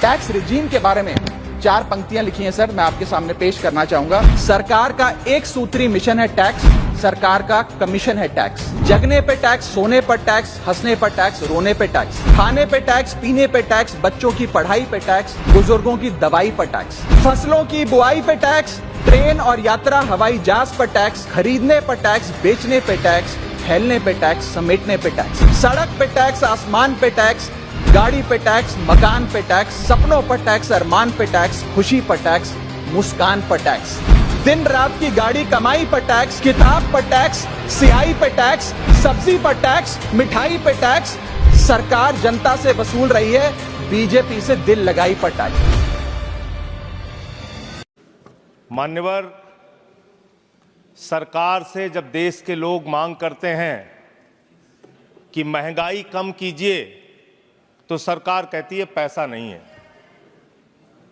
Tax regime के बारे में 4 पंक्तियां लिखी हैं सर, मैं आपके सामने पेश करना चाहूंगा। सरकार का एक सूत्री मिशन है टैक्स, सरकार का कमीशन है टैक्स। जगने पे टैक्स, सोने पर टैक्स, हंसने पर टैक्स, रोने पे टैक्स, खाने पे टैक्स, पीने पे टैक्स, बच्चों की पढ़ाई पे टैक्स, बुजुर्गों की दवाई पर टैक्स, फसलों की बुआई पे टैक्स, ट्रेन और यात्रा हवाई जहाज पर टैक्स, खरीदने पर टैक्स, बेचने पे टैक्स, फैलने पे टैक्स, समेटने पे टैक्स, सड़क पे टैक्स, आसमान पे टैक्स, गाड़ी पे टैक्स, मकान पे टैक्स, सपनों पर टैक्स, अरमान पे टैक्स, खुशी पर टैक्स, मुस्कान पर टैक्स, दिन रात की गाड़ी कमाई पर टैक्स, किताब पर टैक्स, सियाही पे टैक्स, सब्जी पर टैक्स, मिठाई पे टैक्स। सरकार जनता से वसूल रही है बीजेपी से दिल लगाई पर टैक्स। मान्यवर, सरकार से जब देश के लोग मांग करते हैं कि महंगाई कम कीजिए, तो सरकार कहती है पैसा नहीं है।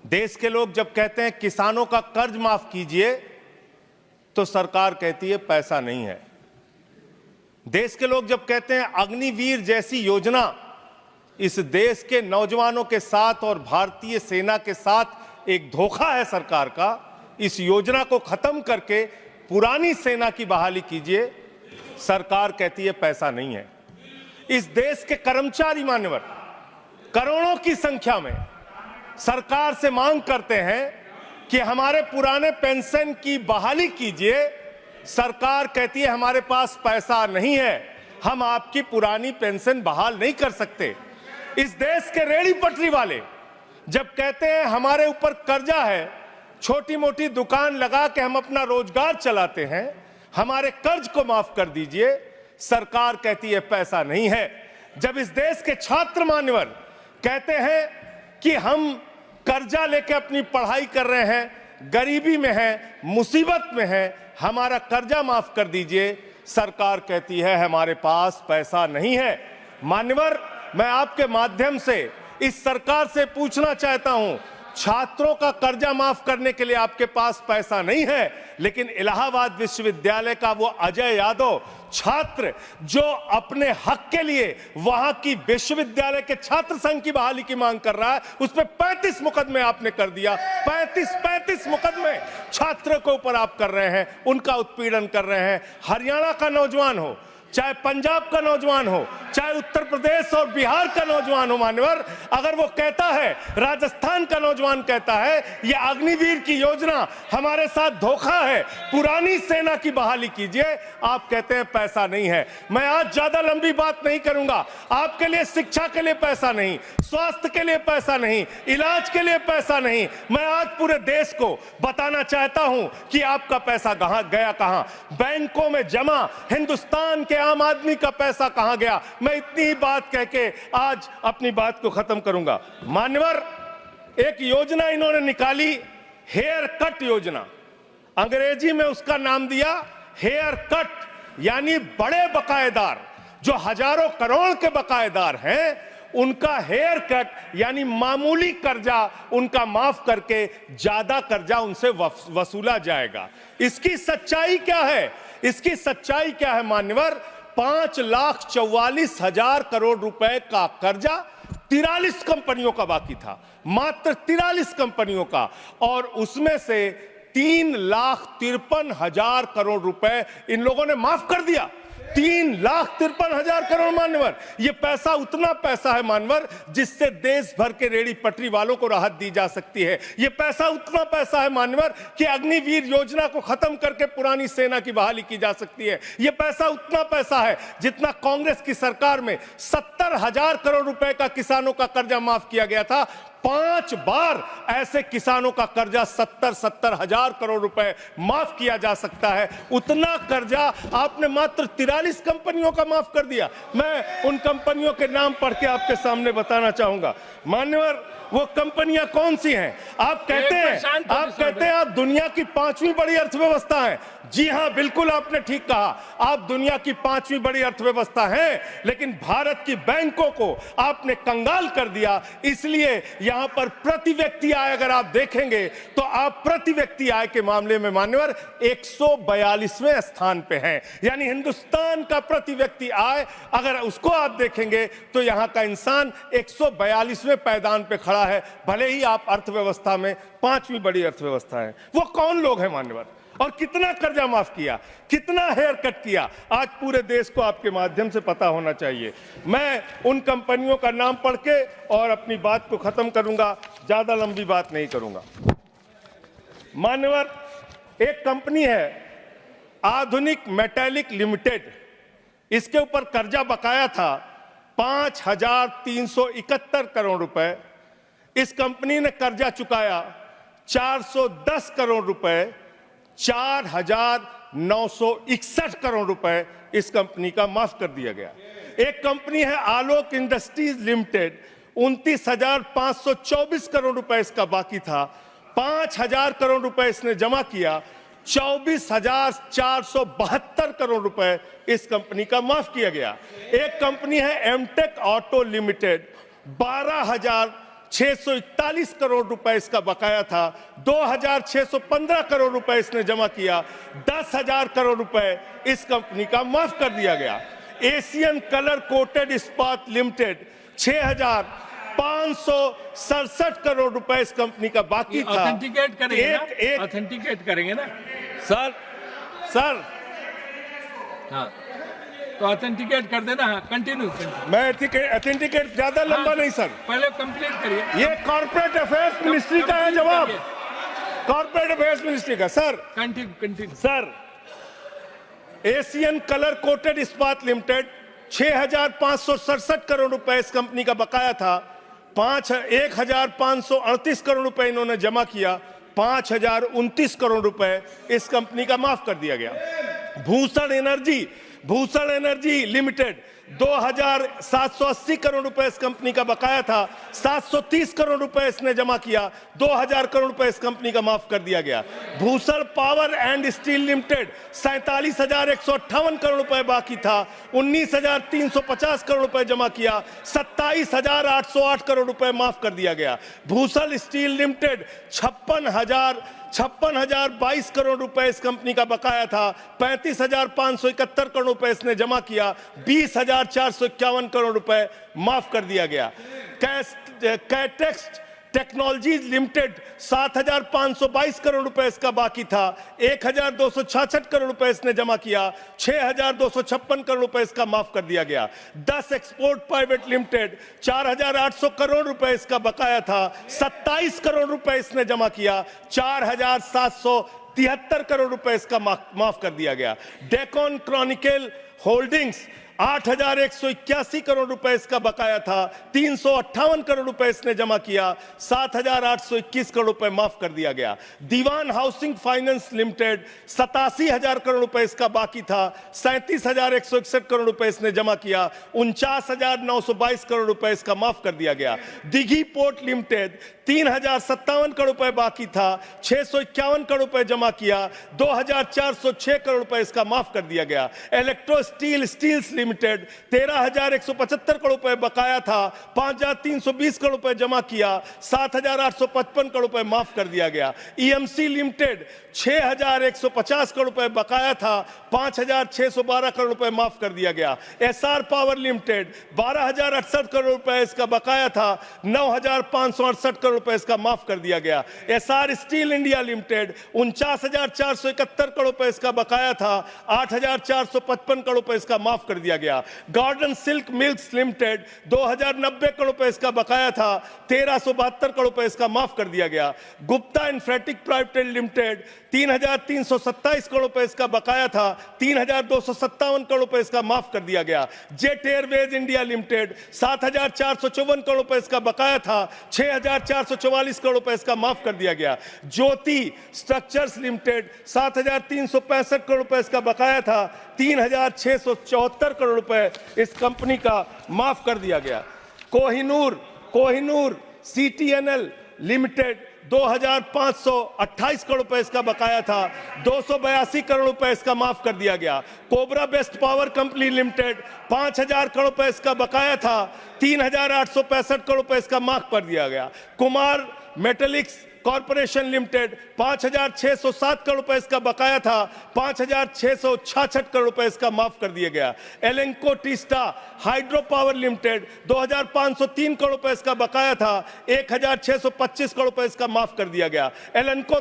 देश के लोग जब कहते हैं किसानों का कर्ज माफ कीजिए, तो सरकार कहती है पैसा नहीं है। देश के लोग जब कहते हैं अग्निवीर जैसी योजना इस देश के नौजवानों के साथ और भारतीय सेना के साथ एक धोखा है सरकार का, इस योजना को खत्म करके पुरानी सेना की बहाली कीजिए, सरकार कहती है पैसा नहीं है। इस देश के कर्मचारी मान्यवर करोड़ों की संख्या में सरकार से मांग करते हैं कि हमारे पुराने पेंशन की बहाली कीजिए, सरकार कहती है हमारे पास पैसा नहीं है, हम आपकी पुरानी पेंशन बहाल नहीं कर सकते। इस देश के रेहड़ी पटरी वाले जब कहते हैं हमारे ऊपर कर्जा है, छोटी मोटी दुकान लगा के हम अपना रोजगार चलाते हैं, हमारे कर्ज को माफ कर दीजिए, सरकार कहती है पैसा नहीं है। जब इस देश के छात्र मान्यवर कहते हैं कि हम कर्जा लेके अपनी पढ़ाई कर रहे हैं, गरीबी में हैं, मुसीबत में हैं, हमारा कर्जा माफ कर दीजिए, सरकार कहती है हमारे पास पैसा नहीं है। मान्यवर, मैं आपके माध्यम से इस सरकार से पूछना चाहता हूं, छात्रों का कर्जा माफ करने के लिए आपके पास पैसा नहीं है, लेकिन इलाहाबाद विश्वविद्यालय का वो अजय यादव छात्र जो अपने हक के लिए वहां की विश्वविद्यालय के छात्र संघ की बहाली की मांग कर रहा है, उस पर 35 मुकदमे आपने कर दिया। 35 मुकदमे छात्रों के ऊपर आप कर रहे हैं, उनका उत्पीड़न कर रहे हैं। हरियाणा का नौजवान हो, चाहे पंजाब का नौजवान हो, चाहे उत्तर प्रदेश और बिहार का नौजवान हो मान्यवर, अगर वो कहता है, राजस्थान का नौजवान कहता है ये अग्निवीर की योजना हमारे साथ धोखा है, पुरानी सेना की बहाली कीजिए, आप कहते हैं पैसा नहीं है। मैं आज ज्यादा लंबी बात नहीं करूंगा। आपके लिए शिक्षा के लिए पैसा नहीं, स्वास्थ्य के लिए पैसा नहीं, इलाज के लिए पैसा नहीं। मैं आज पूरे देश को बताना चाहता हूं कि आपका पैसा कहां गया, कहां बैंकों में जमा हिंदुस्तान के आम आदमी का पैसा कहां गया। मैं इतनी ही बात कह के आज अपनी बात को खत्म करूंगा। मान्यवर, एक योजना इन्होंने निकाली, हेयर कट योजना, अंग्रेजी में उसका नाम दिया हेयर कट, यानी बड़े बकायेदार जो हजारों करोड़ के बकायेदार हैं, उनका हेयर कट यानी मामूली कर्जा उनका माफ करके ज्यादा कर्जा उनसे वसूला जाएगा। इसकी सच्चाई क्या है? इसकी सच्चाई क्या है मान्यवर? 5,44,000 करोड़ रुपए का कर्जा 43 कंपनियों का बाकी था, मात्र 43 कंपनियों का, और उसमें से 3,53,000 करोड़ रुपए इन लोगों ने माफ कर दिया। 3,53,000 करोड़ मान्यवर, ये पैसा उतना पैसा है मान्यवर जिससे देश भर के रेहड़ी पटरी वालों को राहत दी जा सकती है। ये पैसा उतना पैसा है मान्यवर कि अग्निवीर योजना को खत्म करके पुरानी सेना की बहाली की जा सकती है। ये पैसा उतना पैसा है जितना कांग्रेस की सरकार में 70,000 करोड़ रुपए का किसानों का कर्जा माफ किया गया था। 5 बार ऐसे किसानों का कर्जा 70,000 करोड़ रुपए माफ किया जा सकता है। उतना कर्जा आपने मात्र 43 कंपनियों का माफ कर दिया। मैं उन कंपनियों के नाम पढ़ के आपके सामने बताना चाहूंगा। मान्यवर, वो कंपनियां कौन सी हैं? आप कहते हैं आप दुनिया की 5वीं बड़ी अर्थव्यवस्था हैं, जी हां, बिल्कुल आपने ठीक कहा। आप दुनिया की 5वीं बड़ी अर्थव्यवस्था हैं, लेकिन भारत की बैंकों को आपने कंगाल कर दिया। इसलिए यहां पर प्रति व्यक्ति आय अगर आप देखेंगे तो आप प्रति व्यक्ति आय के मामले में मान्यवर 142वें स्थान पे हैं। यानी हिंदुस्तान का प्रति व्यक्ति आय अगर उसको आप देखेंगे तो यहां का इंसान 142वें पायदान पे खड़ा है, भले ही आप अर्थव्यवस्था में 5वीं बड़ी अर्थव्यवस्था है। वो कौन लोग हैं मान्यवर, और कितना कर्जा माफ किया, कितना हेयर कट किया, आज पूरे देश को आपके माध्यम से पता होना चाहिए। मैं उन कंपनियों का नाम पढ़ के और अपनी बात को खत्म करूंगा, ज्यादा लंबी बात नहीं करूंगा। मान्यवर, एक कंपनी है आधुनिक मेटैलिक लिमिटेड, इसके ऊपर कर्जा बकाया था 5,371 करोड़ रुपए। इस कंपनी ने कर्जा चुकाया 410 करोड़ रुपए, 4,961 करोड़ रुपए इस कंपनी का माफ कर दिया गया। एक कंपनी है आलोक इंडस्ट्रीज लिमिटेड, 29,524 करोड़ रुपए इसका बाकी था, 5,000 करोड़ रुपए इसने जमा किया, 24,472 करोड़ रुपए इस कंपनी का माफ किया गया। एक कंपनी है एमटेक ऑटो लिमिटेड, 12,641 करोड़ रुपए इसका बकाया था, 2,615 करोड़ रुपए इसने जमा किया, 10,000 करोड़ रुपए इस कंपनी का माफ कर दिया गया। एशियन कलर कोटेड इस्पात लिमिटेड, 6,567 करोड़ रुपए इस कंपनी का बाकी था। ऑथेंटिकेट करेंगे ना? ऑथेंटिकेट करेंगे ना सर हाँ, तो ऑथेंटिकेट कर देना। हाँ, कंटिन्यू। मैं ऑथेंटिकेट ज्यादा लंबा नहीं सर, पहले कंप्लीट करिए। ये कॉर्पोरेट अफेयर्स मिनिस्ट्री का है जवाब, कॉर्पोरेट अफेयर्स मिनिस्ट्री का। Sir continue. Sir, Asian colour coated इस्पात लिमिटेड, 6,567 करोड़ रुपए इस कंपनी का बकाया था, 1,538 करोड़ रुपए इन्होंने जमा किया, 5,029 करोड़ रुपए इस कंपनी का माफ कर दिया गया। भूषण एनर्जी लिमिटेड, 2,780 करोड़ रुपए इस कंपनी का बकाया था, 730 करोड़ रुपए इसने जमा किया, 2,000 करोड़ रुपए इस कंपनी का माफ कर दिया गया। Bhushan power and steel limited, 47,158 crore रुपए बाकी था, 19,350 करोड़ रुपए जमा किया, 27,808 करोड़ रुपए माफ कर दिया गया। भूषण स्टील लिमिटेड, 56,022 करोड़ रुपए इस कंपनी का बकाया था, 35,571 करोड़ रुपए इसने जमा किया, 20,451 करोड़ रुपए माफ कर दिया गया। कैटेक्स टेक्नोलॉजीज लिमिटेड, 7,522 करोड़ रुपए इसका बाकी था, 1,266 करोड़ रुपए इसने जमा किया, 6,256 करोड़ रुपए इसका माफ कर दिया गया। 10 एक्सपोर्ट प्राइवेट लिमिटेड, 4,800 करोड़ रुपए इसका बकाया था, 27 करोड़ रुपए इसने जमा किया, 4,773 करोड़ रुपए इसका माफ कर दिया गया। डेकॉन क्रॉनिकल होल्डिंग्स, 8,181 करोड़ रुपए इसका बकाया था, 358 करोड़ रुपए इसने जमा किया, 7,821 करोड़ रुपए माफ कर दिया गया। दीवान हाउसिंग फाइनेंस लिमिटेड, 87,000 करोड़ रुपए इसका बाकी था, 37,161 करोड़ रुपए इसने जमा किया, 49,922 करोड़ रुपए इसका माफ कर दिया गया। दिघी पोर्ट लिमिटेड, 3,057 करोड़ रुपए बाकी था, 651 करोड़ रुपए जमा किया, 2,406 करोड़ रुपए इसका माफ कर दिया गया। इलेक्ट्रो स्टील्स लिमिटेड, 13,175 करोड़ रुपए बकाया था, 5,320 करोड़ रुपए जमा किया, 7,855 करोड़ रुपए माफ कर दिया गया। ईएमसी लिमिटेड, 6,150 करोड़ रुपए बकाया था, 5,612 करोड़ रुपए माफ कर दिया गया। एसआर पावर लिमिटेड, 12,068 करोड़ रुपए इसका बकाया था, 9,568 करोड़ रुपए इसका माफ कर दिया गया। SR steel India limited, 49,471 crore रुपए इसका बकाया था, 8,455 करोड़ रुपए इसका माफ कर दिया गया। Garden silk milks limited, 2,090 crore रुपए इसका बकाया था, 1,372 करोड़ रुपए इसका माफ कर दिया गया। गुप्ता इंफ्रेटिक प्राइवेट लिमिटेड, 3,327 करोड़ रुपए इसका बकाया था, 3,257 करोड़ रुपए इसका माफ कर दिया गया। Jet Airways India limited, 7,454 crore रुपए इसका बकाया था, 6,444 करोड़ रुपए इसका माफ कर दिया गया। ज्योति स्ट्रक्चर्स लिमिटेड, 7,365 करोड़ रुपए इसका बकाया था, 3,674 करोड़ रुपए इस कंपनी का माफ कर दिया गया। कोहिनूर CTNL लिमिटेड, 2528 करोड़ रुपए इसका बकाया था, 282 करोड़ रुपए इसका माफ कर दिया गया। Cobra best power company limited 5000 crore रुपए इसका बकाया था, 3865 करोड़ रुपए इसका माफ कर दिया गया। Kumar metallics corporation limited 5607 crore रुपए इसका बकाया था, 5666 करोड़ रुपए इसका माफ कर दिया गया। Lanco Teesta Hydro Power Limited 2503 crore रुपए इसका बकाया था, 1625 करोड़ रुपए इसका माफ कर दिया गया। एलेंको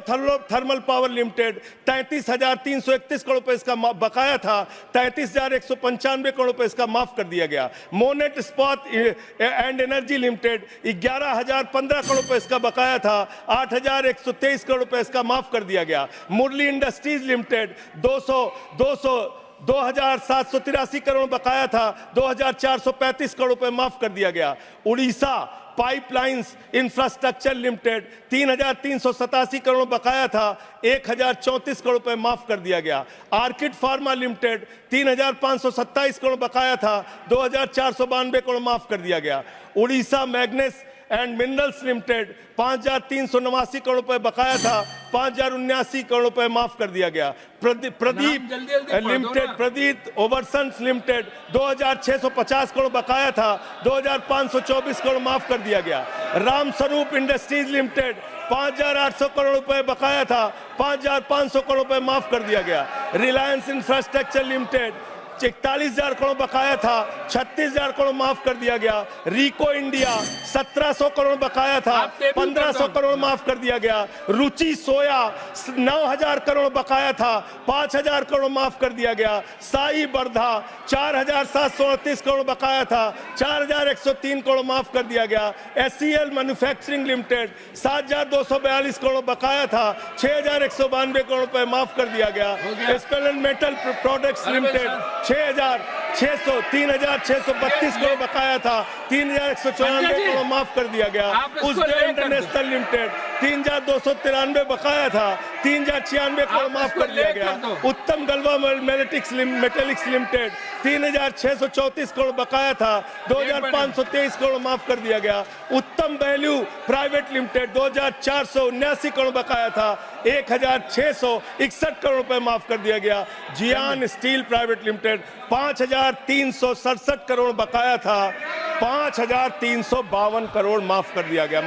थर्मल पावर लिमिटेड 33331 करोड़ रुपए इसका बकाया था, 33195 करोड़ रुपए इसका माफ कर दिया गया। मोनेट इस्पात एंड एनर्जी लिमिटेड 11015 करोड़ रुपए इसका बकाया था, 8123 करोड़ रुपए इसका माफ कर दिया गया। मुरली इंडस्ट्रीज लिमिटेड 2783 करोड़ बकाया था, 2435 करोड़ रुपए माफ कर दिया गया। Orissa pipelines infrastructure limited 3387 crore बकाया था, 1034 करोड़ रुपए माफ कर दिया गया। आर्किड फार्मा लिमिटेड 3527 करोड़ बकाया था, 2492 करोड़ माफ कर दिया गया। Orissa मैग्नेस and minerals limited 5389 crore रुपए बकाया था, 5079 करोड़ रुपए माफ कर दिया गया। प्रदीप लिमिटेड, प्रदीप ओवरसन्स लिमिटेड 2650 करोड़ बकाया था, 2524 करोड़ माफ कर दिया गया। राम स्वरूप इंडस्ट्रीज लिमिटेड 5800 करोड़ रुपए बकाया था, 5500 करोड़ रुपए माफ कर दिया गया। रिलायंस इंफ्रास्ट्रक्चर लिमिटेड 41,000 करोड़ बकाया था, 36,000 करोड़ माफ कर दिया गया। रिको इंडिया 1700 करोड़ बकाया था, 1500 करोड़ माफ कर दिया गया। रुचि सोया 9000 करोड़ बकाया था, 5000 करोड़ माफ कर दिया गया। साई बर्धा 4738 करोड़ बकाया था, 4103 करोड़ माफ कर दिया गया। SCL मैन्युफैक्चरिंग लिमिटेड 7242 करोड़ बकाया था, 6192 करोड़ रुपए माफ कर दिया गया। स्पेलन मेटल प्रोडक्ट्स लिमिटेड 3632 करोड़ बकाया था, 3194 करोड़ माफ कर दिया गया। उज्जैन इंटरनेशनल लिमिटेड 3293 बकाया था, 3096 करोड़ माफ कर दिया गया। उत्तम गलवा मेटेलिक्स लिमिटेड 3634 करोड़ बकाया था, 2523 करोड़ माफ कर दिया गया। उत्तम वैल्यू प्राइवेट लिमिटेड 2479 करोड़ बकाया था, 1661 करोड़ रुपए माफ कर दिया गया। जियान स्टील प्राइवेट लिमिटेड 5367 करोड़ बकाया था, 5352 करोड़ माफ कर दिया गया।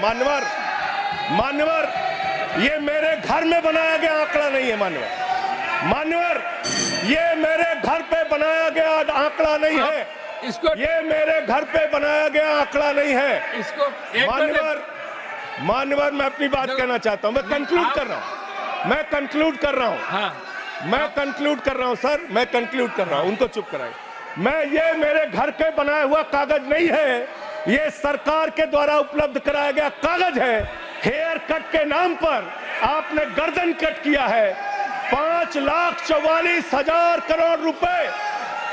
मान्यवर ये मेरे घर में बनाया गया आंकड़ा नहीं है। मान्यवर ये मेरे घर पे बनाया गया आंकड़ा नहीं है। ये मेरे घर पे बनाया गया आंकड़ा नहीं है। मान्यवर मैं अपनी बात कहना चाहता हूं। मैं कंक्लूड कर रहा हूं सर, मैं कंक्लूड कर रहा हूं। उनको चुप कराए। ये मेरे घर के बनाया हुआ कागज नहीं है, ये सरकार के द्वारा उपलब्ध कराया गया कागज है। हेयर कट के नाम पर आपने गर्दन कट किया है। 5,44,000 करोड़ रुपए,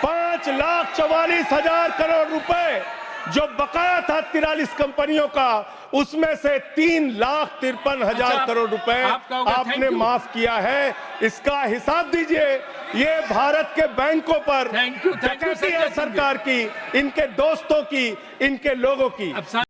5,44,000 करोड़ रुपए जो बकाया था 43 कंपनियों का, उसमें से 3,53,000 करोड़ रुपए आपने माफ किया है। इसका हिसाब दीजिए। ये भारत के बैंकों पर डकैती है सरकार की, इनके दोस्तों की, इनके लोगों की।